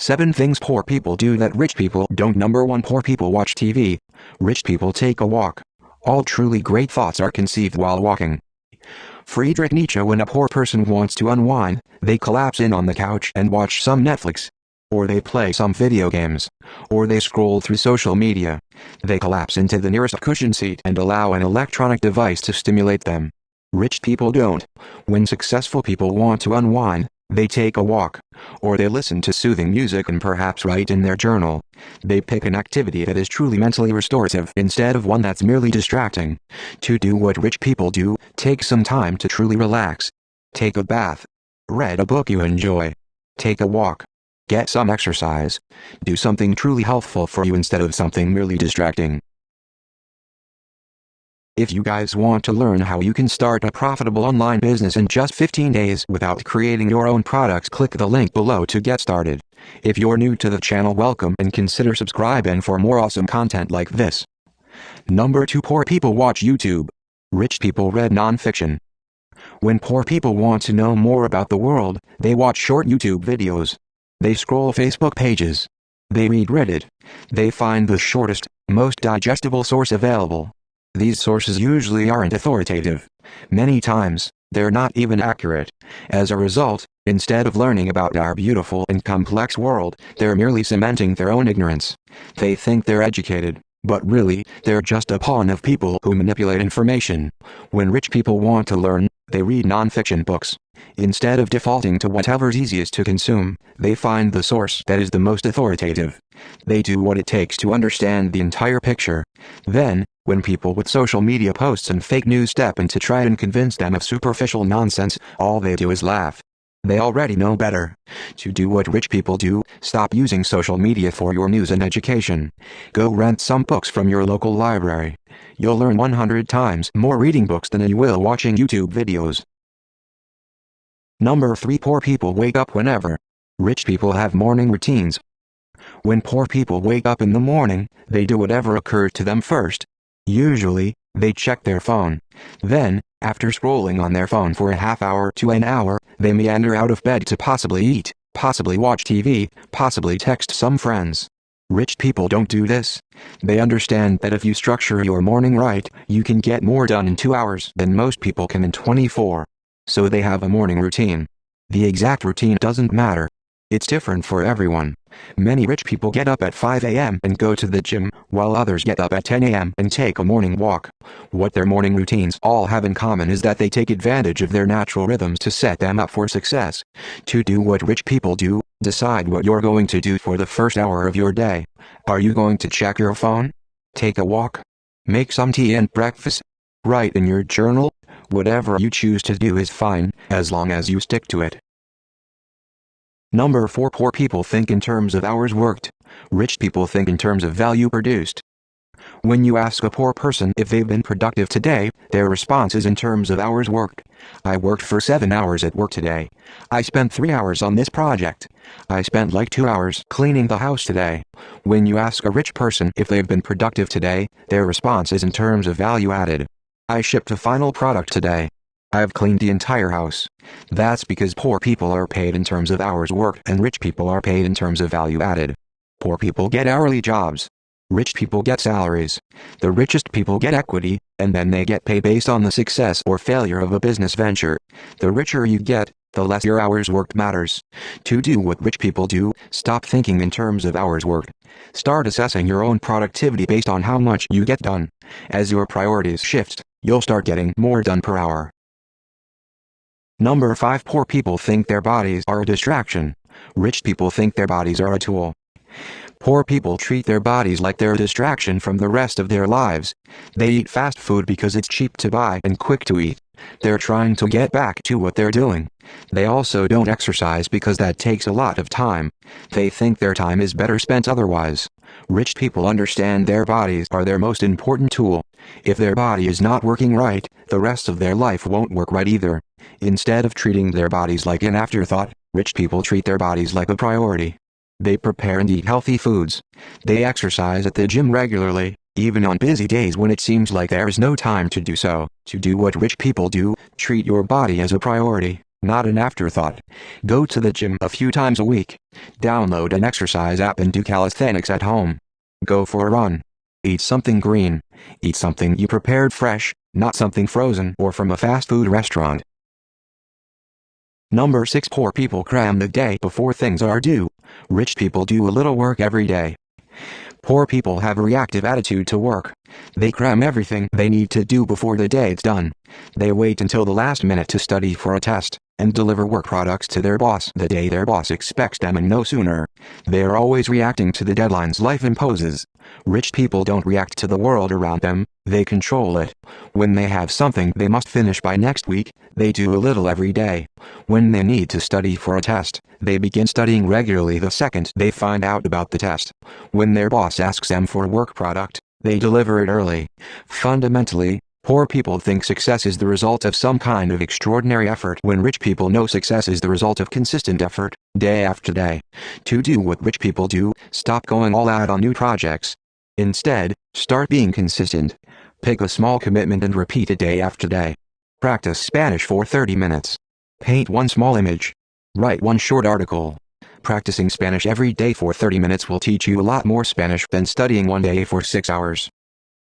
7 things poor people do that rich people don't. Number 1. Poor people watch TV. Rich people take a walk. All truly great thoughts are conceived while walking. Friedrich Nietzsche. When a poor person wants to unwind, they collapse in on the couch and watch some Netflix. Or they play some video games. Or they scroll through social media. They collapse into the nearest cushion seat and allow an electronic device to stimulate them. Rich people don't. When successful people want to unwind, they take a walk. Or they listen to soothing music and perhaps write in their journal. They pick an activity that is truly mentally restorative instead of one that's merely distracting. To do what rich people do, take some time to truly relax. Take a bath. Read a book you enjoy. Take a walk. Get some exercise. Do something truly helpful for you instead of something merely distracting. If you guys want to learn how you can start a profitable online business in just 15 days without creating your own products, click the link below to get started. If you're new to the channel, welcome and consider subscribing for more awesome content like this. Number 2. Poor people watch YouTube. Rich people read non-fiction. When poor people want to know more about the world, they watch short YouTube videos. They scroll Facebook pages. They read Reddit. They find the shortest, most digestible source available. These sources usually aren't authoritative. Many times, they're not even accurate. As a result, instead of learning about our beautiful and complex world, they're merely cementing their own ignorance. They think they're educated, but really, they're just a pawn of people who manipulate information. When rich people want to learn, they read non-fiction books. Instead of defaulting to whatever's easiest to consume, they find the source that is the most authoritative. They do what it takes to understand the entire picture. Then, when people with social media posts and fake news step in to try and convince them of superficial nonsense, all they do is laugh. They already know better. To do what rich people do, stop using social media for your news and education. Go rent some books from your local library. You'll learn 100 times more reading books than you will watching YouTube videos. Number 3. Poor people wake up whenever. Rich people have morning routines. When poor people wake up in the morning, they do whatever occurs to them first. Usually, they check their phone. Then, after scrolling on their phone for a half hour to an hour, they meander out of bed to possibly eat, possibly watch TV, possibly text some friends. Rich people don't do this. They understand that if you structure your morning right, you can get more done in 2 hours than most people can in 24. So they have a morning routine. The exact routine doesn't matter. It's different for everyone. Many rich people get up at 5 a.m. and go to the gym, while others get up at 10 a.m. and take a morning walk. What their morning routines all have in common is that they take advantage of their natural rhythms to set them up for success. To do what rich people do, decide what you're going to do for the first hour of your day. Are you going to check your phone? Take a walk? Make some tea and breakfast? Write in your journal? Whatever you choose to do is fine, as long as you stick to it. Number 4. Poor people think in terms of hours worked. Rich people think in terms of value produced. When you ask a poor person if they've been productive today, their response is in terms of hours worked. I worked for 7 hours at work today. I spent 3 hours on this project. I spent like 2 hours cleaning the house today. When you ask a rich person if they've been productive today, their response is in terms of value added. I shipped a final product today. I've cleaned the entire house. That's because poor people are paid in terms of hours worked and rich people are paid in terms of value added. Poor people get hourly jobs. Rich people get salaries. The richest people get equity, and then they get paid based on the success or failure of a business venture. The richer you get, the less your hours worked matters. To do what rich people do, stop thinking in terms of hours worked. Start assessing your own productivity based on how much you get done. As your priorities shift, you'll start getting more done per hour. Number 5. Poor people think their bodies are a distraction. Rich people think their bodies are a tool. Poor people treat their bodies like they're a distraction from the rest of their lives. They eat fast food because it's cheap to buy and quick to eat. They're trying to get back to what they're doing. They also don't exercise because that takes a lot of time. They think their time is better spent otherwise. Rich people understand their bodies are their most important tool. If their body is not working right, the rest of their life won't work right either. Instead of treating their bodies like an afterthought, rich people treat their bodies like a priority. They prepare and eat healthy foods. They exercise at the gym regularly, even on busy days when it seems like there is no time to do so. To do what rich people do, treat your body as a priority. not an afterthought. Go to the gym a few times a week. Download an exercise app and do calisthenics at home. Go for a run. Eat something green. Eat something you prepared fresh, not something frozen or from a fast food restaurant. Number 6. Poor people cram the day before things are due. Rich people do a little work every day. Poor people have a reactive attitude to work. They cram everything they need to do before the day is done. They wait until the last minute to study for a test, and deliver work products to their boss the day their boss expects them and no sooner. They are always reacting to the deadlines life imposes. Rich people don't react to the world around them, they control it. When they have something they must finish by next week, they do a little every day. When they need to study for a test, they begin studying regularly the second they find out about the test. When their boss asks them for a work product, they deliver it early. Fundamentally, poor people think success is the result of some kind of extraordinary effort when rich people know success is the result of consistent effort, day after day. To do what rich people do, stop going all out on new projects. Instead, start being consistent. Pick a small commitment and repeat it day after day. Practice Spanish for 30 minutes. Paint one small image. Write one short article. Practicing Spanish every day for 30 minutes will teach you a lot more Spanish than studying one day for 6 hours.